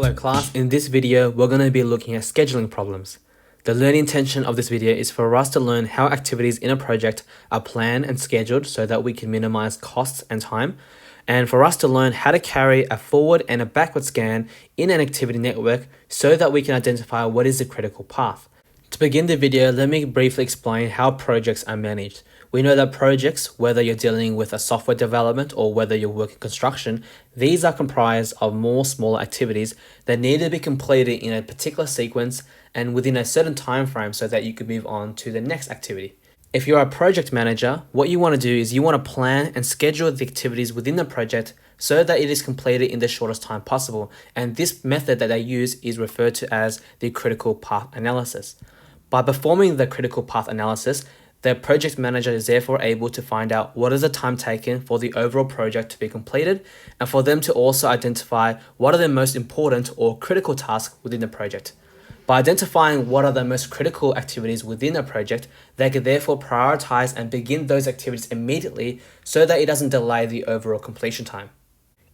Hello class, in this video we're going to be looking at scheduling problems. The learning intention of this video is for us to learn how activities in a project are planned and scheduled so that we can minimize costs and time, and for us to learn how to carry a forward and a backward scan in an activity network so that we can identify what is the critical path. To begin the video, let me briefly explain how projects are managed. We know that projects, whether you're dealing with a software development or whether you're working construction, these are comprised of more smaller activities that need to be completed in a particular sequence and within a certain time frame so that you can move on to the next activity. If you're a project manager, what you want to do is you want to plan and schedule the activities within the project so that it is completed in the shortest time possible. And this method that they use is referred to as the critical path analysis. By performing the critical path analysis, the project manager is therefore able to find out what is the time taken for the overall project to be completed, and for them to also identify what are the most important or critical tasks within the project. By identifying what are the most critical activities within a project, they can therefore prioritize and begin those activities immediately so that it doesn't delay the overall completion time.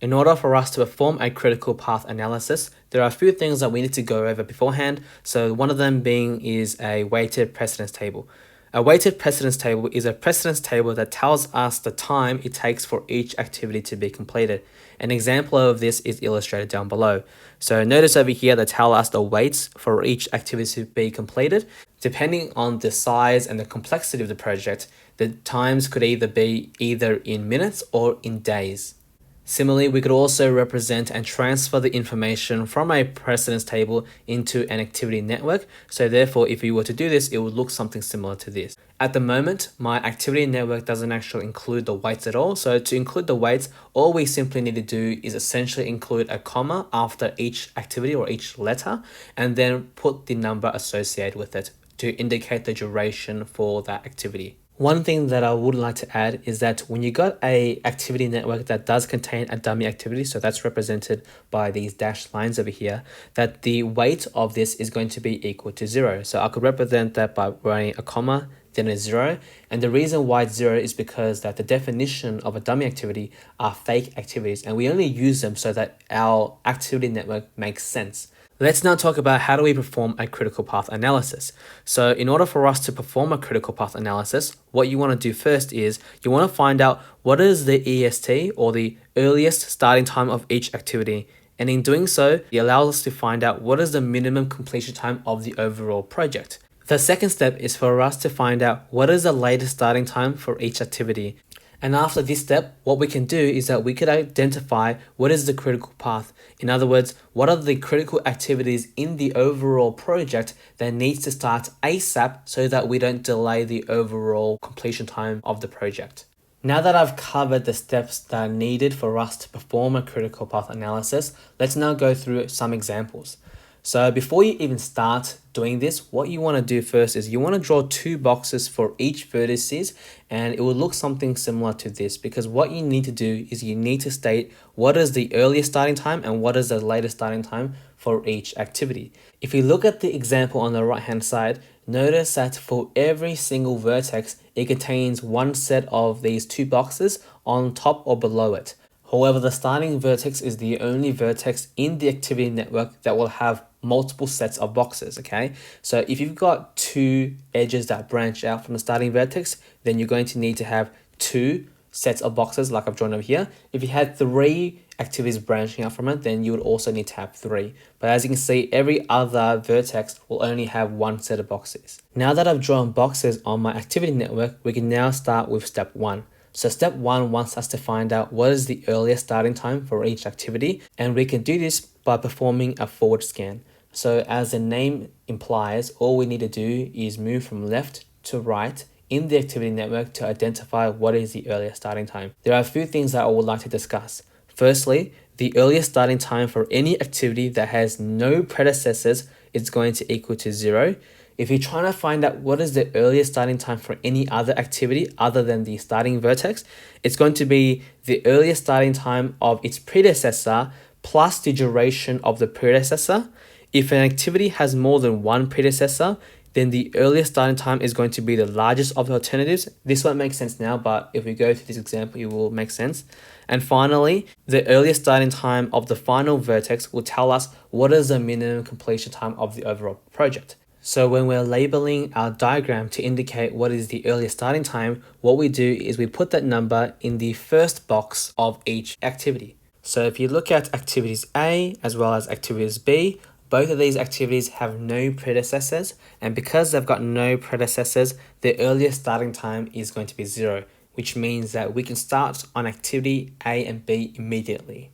In order for us to perform a critical path analysis, there are a few things that we need to go over beforehand. So one of them being is a weighted precedence table. A weighted precedence table is a precedence table that tells us the time it takes for each activity to be completed. An example of this is illustrated down below. So notice over here they tell us the weights for each activity to be completed. Depending on the size and the complexity of the project, the times could either be in minutes or in days. Similarly, we could also represent and transfer the information from a precedence table into an activity network. So therefore, if you were to do this, it would look something similar to this. At the moment, my activity network doesn't actually include the weights at all. So to include the weights, all we simply need to do is essentially include a comma after each activity or each letter, and then put the number associated with it to indicate the duration for that activity. One thing that I would like to add is that when you got a activity network that does contain a dummy activity, so that's represented by these dashed lines over here, that the weight of this is going to be equal to 0. So I could represent that by writing a comma, then a 0. And the reason why it's 0 is because that the definition of a dummy activity are fake activities, and we only use them so that our activity network makes sense. Let's now talk about how do we perform a critical path analysis. So in order for us to perform a critical path analysis, what you want to do first is you want to find out what is the EST or the earliest starting time of each activity. And in doing so, it allows us to find out what is the minimum completion time of the overall project. The second step is for us to find out what is the latest starting time for each activity. And after this step, what we can do is that we could identify what is the critical path. In other words, what are the critical activities in the overall project that needs to start ASAP so that we don't delay the overall completion time of the project. Now that I've covered the steps that are needed for us to perform a critical path analysis, let's now go through some examples. So before you even start doing this, what you want to do first is you want to draw two boxes for each vertices, and it will look something similar to this, because what you need to do is you need to state what is the earliest starting time and what is the latest starting time for each activity. If you look at the example on the right hand side, notice that for every single vertex, it contains one set of these two boxes on top or below it. However, the starting vertex is the only vertex in the activity network that will have multiple sets of boxes, okay? So if you've got two edges that branch out from the starting vertex, then you're going to need to have two sets of boxes like I've drawn over here. If you had three activities branching out from it, then you would also need to have three. But as you can see, every other vertex will only have one set of boxes. Now that I've drawn boxes on my activity network, we can now start with step 1. So step 1 wants us to find out what is the earliest starting time for each activity, and we can do this by performing a forward scan. So as the name implies, all we need to do is move from left to right in the activity network to identify what is the earliest starting time. There are a few things that I would like to discuss. Firstly, the earliest starting time for any activity that has no predecessors is going to equal to 0. If you're trying to find out what is the earliest starting time for any other activity other than the starting vertex, it's going to be the earliest starting time of its predecessor plus the duration of the predecessor. If an activity has more than one predecessor, then the earliest starting time is going to be the largest of the alternatives. This won't make sense now, but if we go through this example, it will make sense. And finally, the earliest starting time of the final vertex will tell us what is the minimum completion time of the overall project. So when we're labeling our diagram to indicate what is the earliest starting time, what we do is we put that number in the first box of each activity. So if you look at activities A as well as activities B, both of these activities have no predecessors, and because they've got no predecessors, the earliest starting time is going to be 0, which means that we can start on activity A and B immediately.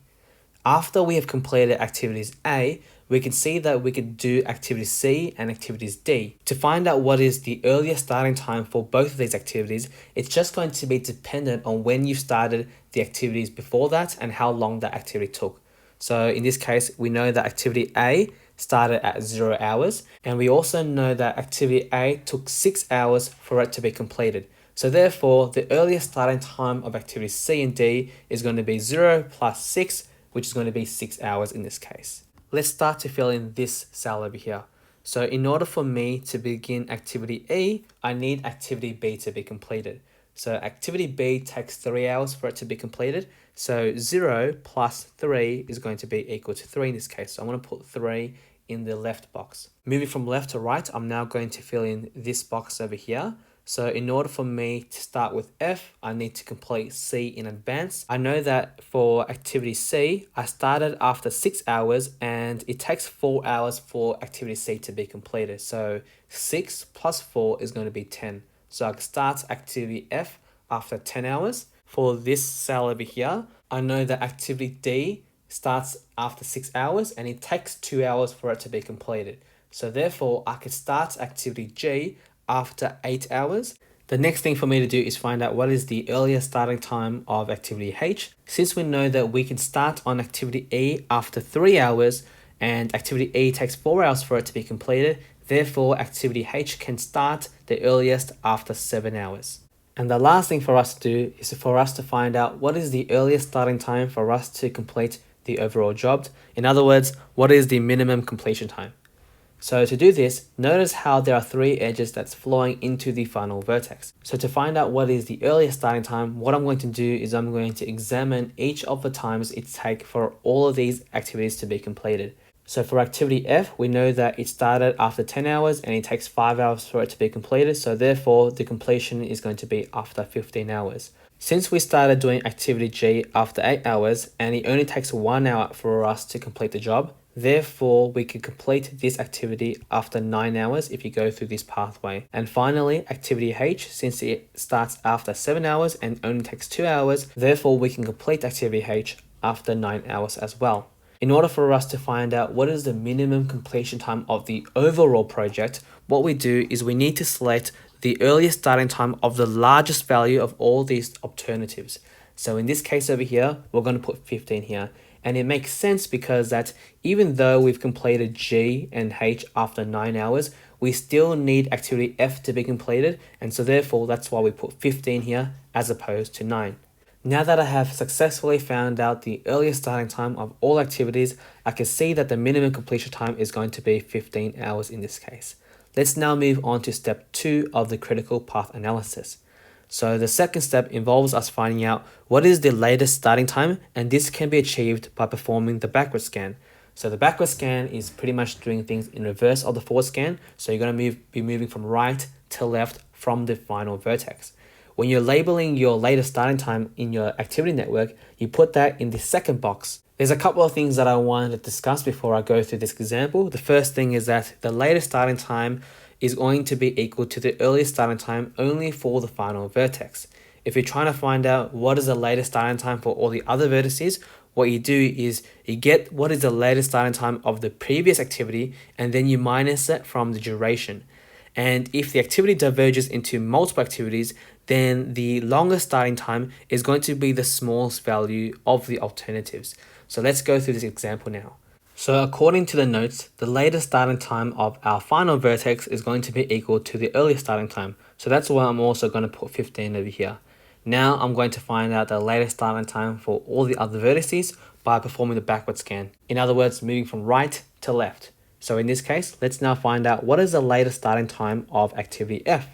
After we have completed activities A, we can see that we could do activities C and activities D. To find out what is the earliest starting time for both of these activities, it's just going to be dependent on when you started the activities before that and how long that activity took. So in this case, we know that activity A started at 0 hours, and we also know that activity A took 6 hours for it to be completed. So therefore, the earliest starting time of activities C and D is going to be 0 plus 6, which is going to be 6 hours in this case. Let's start to fill in this cell over here. So in order for me to begin activity E, I need activity B to be completed. So activity B takes 3 hours for it to be completed. So 0 plus 3 is going to be equal to 3 in this case. So I'm going to put 3 in the left box. Moving from left to right, I'm now going to fill in this box over here. So in order for me to start with F, I need to complete C in advance. I know that for activity C, I started after 6 hours and it takes 4 hours for activity C to be completed. So 6 plus 4 is going to be 10. So I can start activity F after 10 hours. For this cell over here, I know that activity D starts after 6 hours and it takes 2 hours for it to be completed. So therefore, I could start activity G after 8 hours. The next thing for me to do is find out what is the earliest starting time of activity H. Since we know that we can start on activity E after 3 hours and activity E takes 4 hours for it to be completed, therefore activity H can start the earliest after 7 hours. And the last thing for us to do is for us to find out what is the earliest starting time for us to complete the overall job. In other words, what is the minimum completion time? So to do this, notice how there are 3 edges that's flowing into the final vertex. So to find out what is the earliest starting time, what I'm going to do is I'm going to examine each of the times it takes for all of these activities to be completed. So for activity F, we know that it started after 10 hours and it takes 5 hours for it to be completed. So therefore, the completion is going to be after 15 hours. Since we started doing activity G after 8 hours and it only takes 1 hour for us to complete the job, therefore, we can complete this activity after 9 hours if you go through this pathway. And finally, activity H, since it starts after 7 hours and only takes 2 hours, therefore we can complete activity H after 9 hours as well. In order for us to find out what is the minimum completion time of the overall project, what we do is we need to select the earliest starting time of the largest value of all these alternatives. So in this case over here, we're going to put 15 here. And it makes sense because that even though we've completed G and H after 9 hours, we still need activity F to be completed. And so therefore, that's why we put 15 here as opposed to 9. Now that I have successfully found out the earliest starting time of all activities, I can see that the minimum completion time is going to be 15 hours in this case. Let's now move on to step 2 of the critical path analysis. So the second step involves us finding out what is the latest starting time, and this can be achieved by performing the backward scan. So the backward scan is pretty much doing things in reverse of the forward scan. So you're going to be moving from right to left from the final vertex. When you're labeling your latest starting time in your activity network, you put that in the second box. There's a couple of things that I wanted to discuss before I go through this example. The first thing is that the latest starting time is going to be equal to the earliest starting time only for the final vertex. If you're trying to find out what is the latest starting time for all the other vertices, what you do is you get what is the latest starting time of the previous activity and then you minus it from the duration. And if the activity diverges into multiple activities, then the longest starting time is going to be the smallest value of the alternatives. So let's go through this example now. So according to the notes, the latest starting time of our final vertex is going to be equal to the earliest starting time. So that's why I'm also going to put 15 over here. Now I'm going to find out the latest starting time for all the other vertices by performing the backward scan. In other words, moving from right to left. So in this case, let's now find out what is the latest starting time of activity F.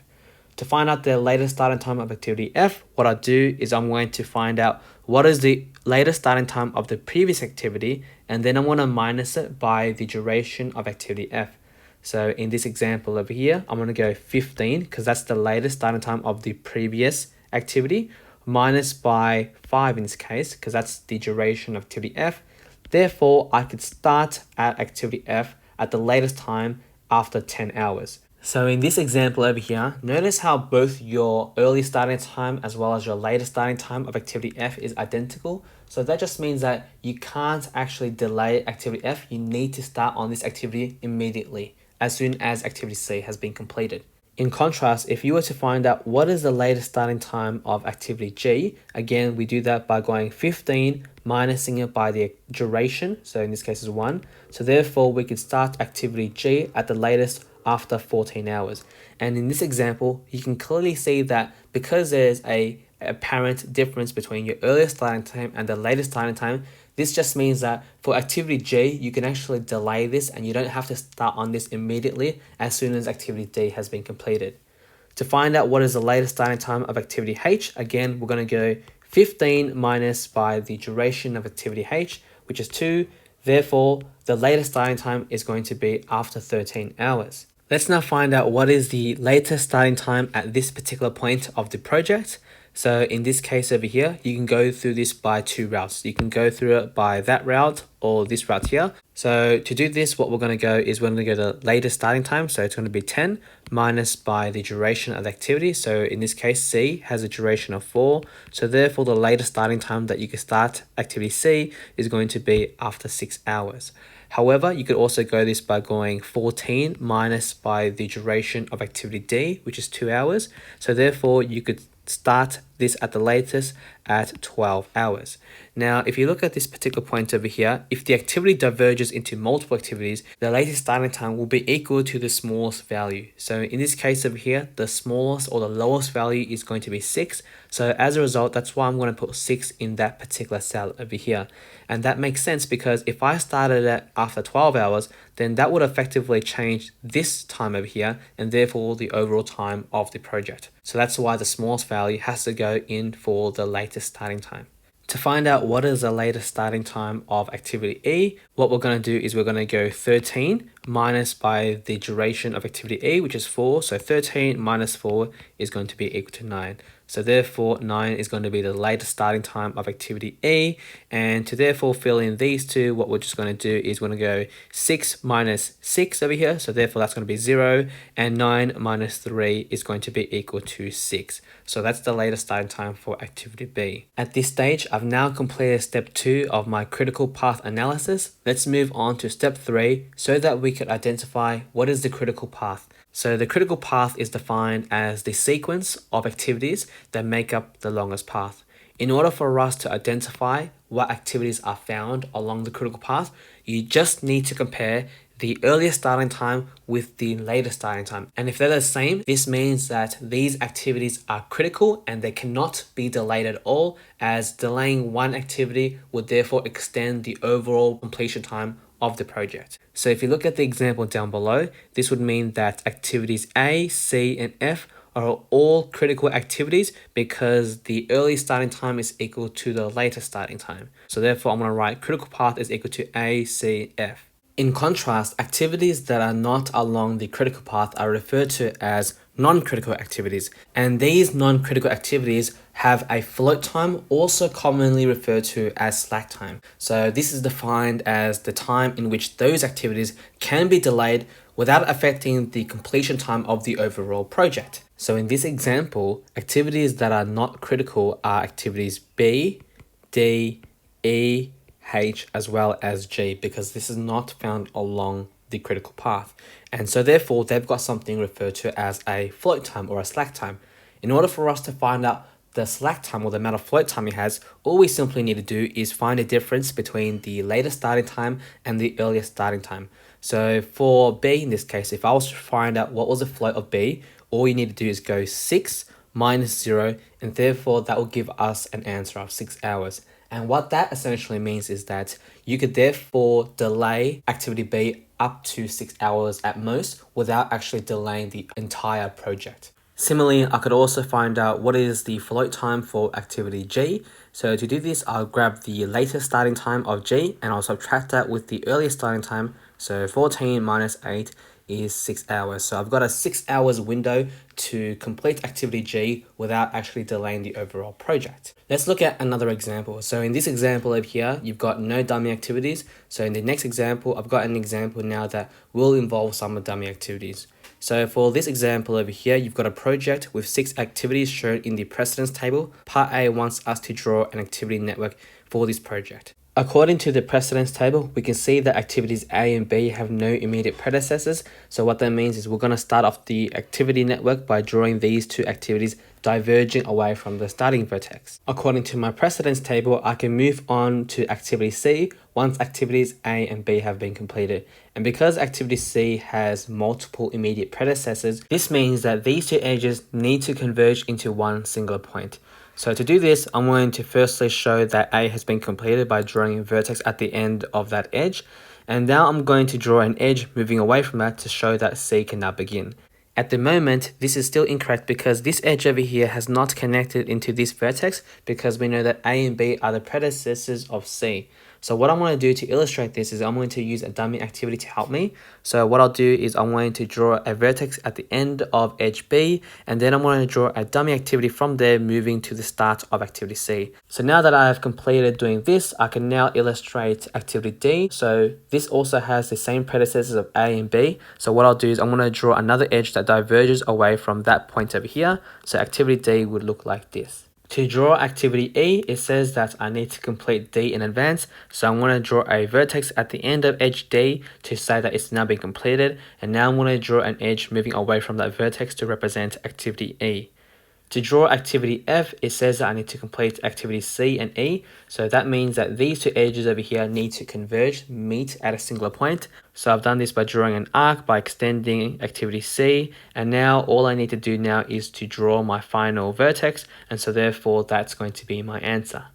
To find out the latest starting time of activity F, what I do is I'm going to find out what is the latest starting time of the previous activity, and then I'm going to minus it by the duration of activity F. So in this example over here, I'm going to go 15 because that's the latest starting time of the previous activity, minus by 5 in this case because that's the duration of activity F. Therefore, I could start at activity F at the latest time after 10 hours. So in this example over here, notice how both your early starting time as well as your latest starting time of activity F is identical. So that just means that you can't actually delay activity F. You need to start on this activity immediately as soon as activity C has been completed. In contrast, if you were to find out what is the latest starting time of activity G, again, we do that by going 15 minusing it by the duration. So in this case is 1. So therefore, we could start activity G at the latest after 14 hours. And in this example, you can clearly see that because there's a apparent difference between your earliest starting time and the latest starting time, this just means that for activity G, you can actually delay this and you don't have to start on this immediately as soon as activity D has been completed. To find out what is the latest starting time of activity H, again, we're going to go 15 minus by the duration of activity H, which is 2. Therefore, the latest starting time is going to be after 13 hours. Let's now find out what is the latest starting time at this particular point of the project. So in this case over here, you can go through this by 2 routes. You can go through it by that route or this route here. So to do this, what we're going to go is we're going to go to latest starting time. So it's going to be 10 minus by the duration of the activity. So in this case, C has a duration of 4. So therefore, the latest starting time that you can start activity C is going to be after 6 hours. However, you could also go this by going 14 minus by the duration of activity D, which is 2 hours. So therefore, you could start this at the latest at 12 hours. Now, if you look at this particular point over here, if the activity diverges into multiple activities, the latest starting time will be equal to the smallest value. So in this case over here, the smallest or the lowest value is going to be 6. So as a result, that's why I'm going to put 6 in that particular cell over here. And that makes sense because if I started it after 12 hours, then that would effectively change this time over here and therefore the overall time of the project. So that's why the smallest value has to go in for the latest starting time. To find out what is the latest starting time of activity E, what we're going to do is we're going to go 13 minus by the duration of activity E, which is 4. So 13 minus 4 is going to be equal to 9. So therefore, 9 is going to be the latest starting time of activity E. And to therefore fill in these two, what we're just going to do is we're going to go 6 minus 6 over here. So therefore, that's going to be 0. And 9 minus 3 is going to be equal to 6. So that's the latest starting time for activity B. At this stage, I've now completed step 2 of my critical path analysis. Let's move on to step 3 so that we could identify what is the critical path. So the critical path is defined as the sequence of activities that make up the longest path. In order for us to identify what activities are found along the critical path, you just need to compare the earliest starting time with the latest starting time. And if they're the same, this means that these activities are critical and they cannot be delayed at all, as delaying one activity would therefore extend the overall completion time of the project. So if you look at the example down below, this would mean that activities A, C, and F are all critical activities because the early starting time is equal to the latest starting time. So therefore, I'm going to write critical path is equal to A, C, F. In contrast, activities that are not along the critical path are referred to as non-critical activities, and these non-critical activities have a float time, also commonly referred to as slack time. So this is defined as the time in which those activities can be delayed without affecting the completion time of the overall project. So in this example, activities that are not critical are activities B, D, E, H, as well as G, because this is not found along the critical path. And so therefore, they've got something referred to as a float time or a slack time. In order for us to find out the slack time or the amount of float time it has, all we simply need to do is find a difference between the latest starting time and the earliest starting time. So for B in this case, if I was to find out what was the float of B, all you need to do is go 6 minus 0, and therefore that will give us an answer of 6 hours. And what that essentially means is that you could therefore delay activity B up to 6 hours at most without actually delaying the entire project. Similarly, I could also find out what is the float time for activity G. So to do this, I'll grab the latest starting time of G and I'll subtract that with the earliest starting time. So 14 minus 8 is 6 hours. So I've got a 6 hours window to complete activity G without actually delaying the overall project. Let's look at another example. So in this example over here, you've got no dummy activities. So in the next example, I've got an example now that will involve some dummy activities. So for this example over here, you've got a project with 6 activities shown in the precedence table. Part A wants us to draw an activity network for this project. According to the precedence table, we can see that activities A and B have no immediate predecessors. So what that means is we're going to start off the activity network by drawing these two activities diverging away from the starting vertex. According to my precedence table, I can move on to activity C once activities A and B have been completed. And because activity C has multiple immediate predecessors, this means that these two edges need to converge into one singular point. So to do this, I'm going to firstly show that A has been completed by drawing a vertex at the end of that edge. And now I'm going to draw an edge moving away from that to show that C can now begin. At the moment, this is still incorrect because this edge over here has not connected into this vertex because we know that A and B are the predecessors of C. So what I'm going to do to illustrate this is I'm going to use a dummy activity to help me. So what I'll do is I'm going to draw a vertex at the end of edge B, and then I'm going to draw a dummy activity from there moving to the start of activity C. So now that I have completed doing this, I can now illustrate activity D. So this also has the same predecessors of A and B. So what I'll do is I'm going to draw another edge that diverges away from that point over here. So activity D would look like this. To draw activity E, it says that I need to complete D in advance. So I'm going to draw a vertex at the end of edge D to say that it's now been completed. And now I'm going to draw an edge moving away from that vertex to represent activity E. To draw activity F, it says that I need to complete activity C and E. So that means that these two edges over here need to converge, meet at a singular point. So I've done this by drawing an arc by extending activity C. And now all I need to do now is to draw my final vertex. And so therefore that's going to be my answer.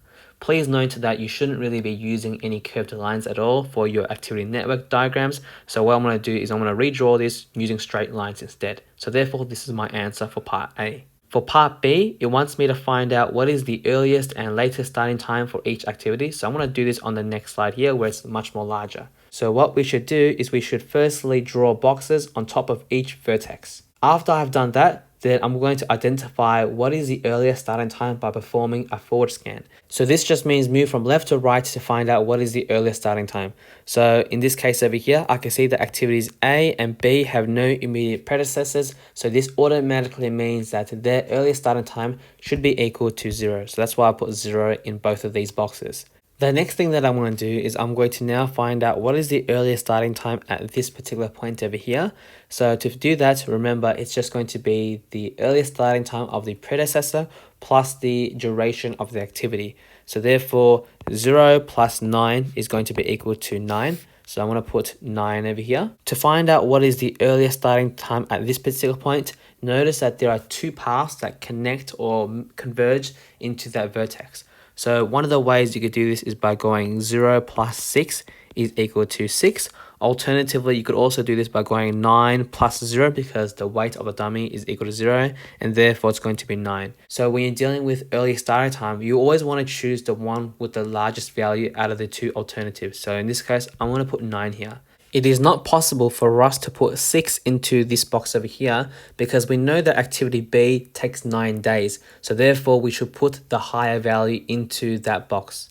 Please note that you shouldn't really be using any curved lines at all for your activity network diagrams. So what I'm going to do is I'm going to redraw this using straight lines instead. So therefore this is my answer for part A. For part B, it wants me to find out what is the earliest and latest starting time for each activity. So I'm going to do this on the next slide here where it's much more larger. So what we should do is we should firstly draw boxes on top of each vertex. After I've done that, then I'm going to identify what is the earliest starting time by performing a forward scan. So this just means move from left to right to find out what is the earliest starting time. So in this case over here, I can see that activities A and B have no immediate predecessors. So this automatically means that their earliest starting time should be equal to 0. So that's why I put 0 in both of these boxes. The next thing that I'm going to do is I'm going to now find out what is the earliest starting time at this particular point over here. So to do that, remember, it's just going to be the earliest starting time of the predecessor plus the duration of the activity. So therefore, 0 plus 9 is going to be equal to 9. So I'm going to put 9 over here. To find out what is the earliest starting time at this particular point, notice that there are two paths that connect or converge into that vertex. So one of the ways you could do this is by going 0 plus 6 is equal to 6. Alternatively, you could also do this by going 9 plus 0 because the weight of a dummy is equal to 0 and therefore it's going to be 9. So when you're dealing with early starting time, you always want to choose the one with the largest value out of the two alternatives. So in this case, I'm going to put 9 here. It is not possible for us to put 6 into this box over here because we know that activity B takes 9 days. So therefore we should put the higher value into that box.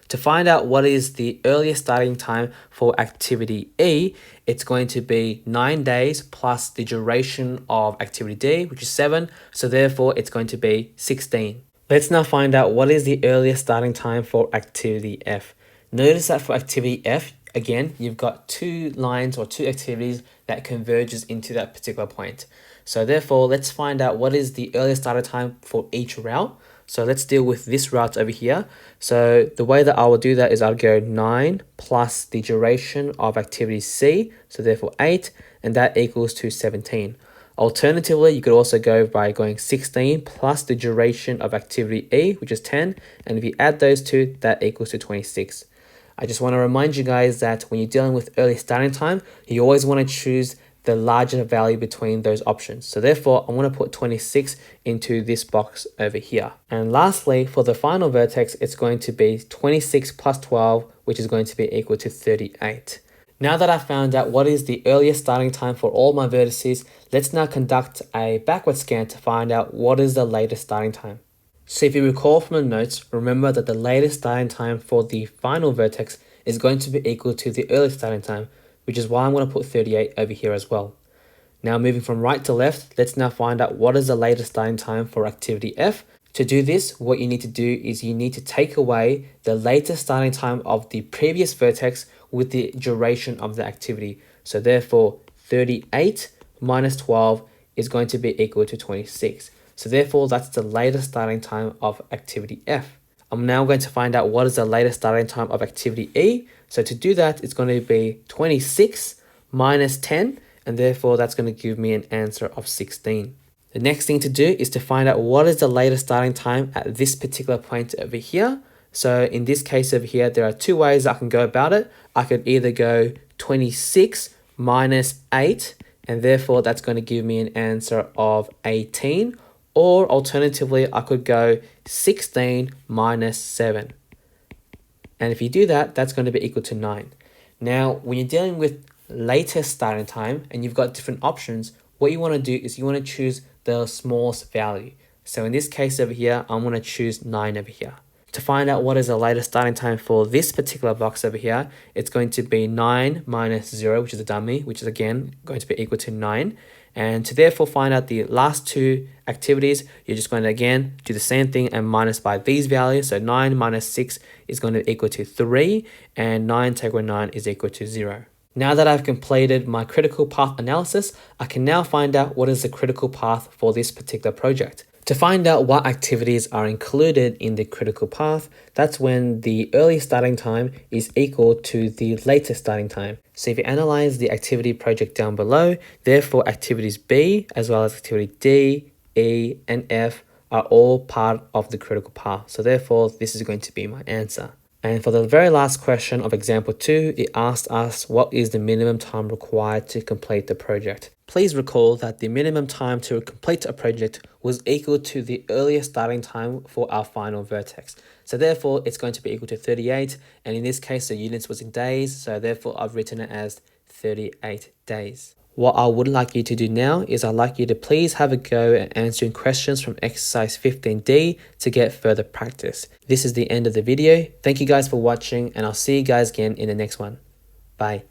To find out what is the earliest starting time for activity E, it's going to be 9 days plus the duration of activity D, which is 7. So therefore it's going to be 16. Let's now find out what is the earliest starting time for activity F. Notice that for activity F, again, you've got two lines or two activities that converges into that particular point. So therefore, let's find out what is the earliest starting time for each route. So let's deal with this route over here. So the way that I will do that is I'll go 9 plus the duration of activity C, so therefore 8, and that equals to 17. Alternatively, you could also go by going 16 plus the duration of activity E, which is 10. And if you add those two, that equals to 26. I just want to remind you guys that when you're dealing with early starting time, you always want to choose the larger value between those options. So therefore, I want to put 26 into this box over here. And lastly, for the final vertex, it's going to be 26 plus 12, which is going to be equal to 38. Now that I found out what is the earliest starting time for all my vertices, let's now conduct a backward scan to find out what is the latest starting time. So if you recall from the notes, remember that the latest starting time for the final vertex is going to be equal to the earliest starting time, which is why I'm going to put 38 over here as well. Now moving from right to left, let's now find out what is the latest starting time for activity F. To do this, what you need to do is you need to take away the latest starting time of the previous vertex with the duration of the activity. So therefore, 38 minus 12 is going to be equal to 26. So therefore, that's the latest starting time of activity F. I'm now going to find out what is the latest starting time of activity E. So to do that, it's going to be 26 minus 10, and therefore that's going to give me an answer of 16. The next thing to do is to find out what is the latest starting time at this particular point over here. So in this case over here, there are two ways I can go about it. I could either go 26 minus 8, and therefore that's going to give me an answer of 18. Or alternatively, I could go 16 minus 7. And if you do that, that's going to be equal to 9. Now, when you're dealing with latest starting time and you've got different options, what you want to do is you want to choose the smallest value. So in this case over here, I'm going to choose 9 over here. To find out what is the latest starting time for this particular box over here, it's going to be 9 minus 0, which is a dummy, which is again going to be equal to 9. And to therefore find out the last two activities, you're just going to again do the same thing and minus by these values. So 9 minus 6 is going to equal to 3, and 9 take away 9 is equal to 0. Now that I've completed my critical path analysis, I can now find out what is the critical path for this particular project. To find out what activities are included in the critical path, that's when the early starting time is equal to the latest starting time. So if you analyze the activity project down below, therefore activities B as well as activity D, E, and F are all part of the critical path. So therefore, this is going to be my answer. And for the very last question of example 2, it asked us what is the minimum time required to complete the project. Please recall that the minimum time to complete a project was equal to the earliest starting time for our final vertex. So therefore, it's going to be equal to 38. And in this case, the units was in days. So therefore, I've written it as 38 days. What I would like you to do now is I'd like you to please have a go at answering questions from exercise 15D to get further practice. This is the end of the video. Thank you guys for watching, and I'll see you guys again in the next one. Bye.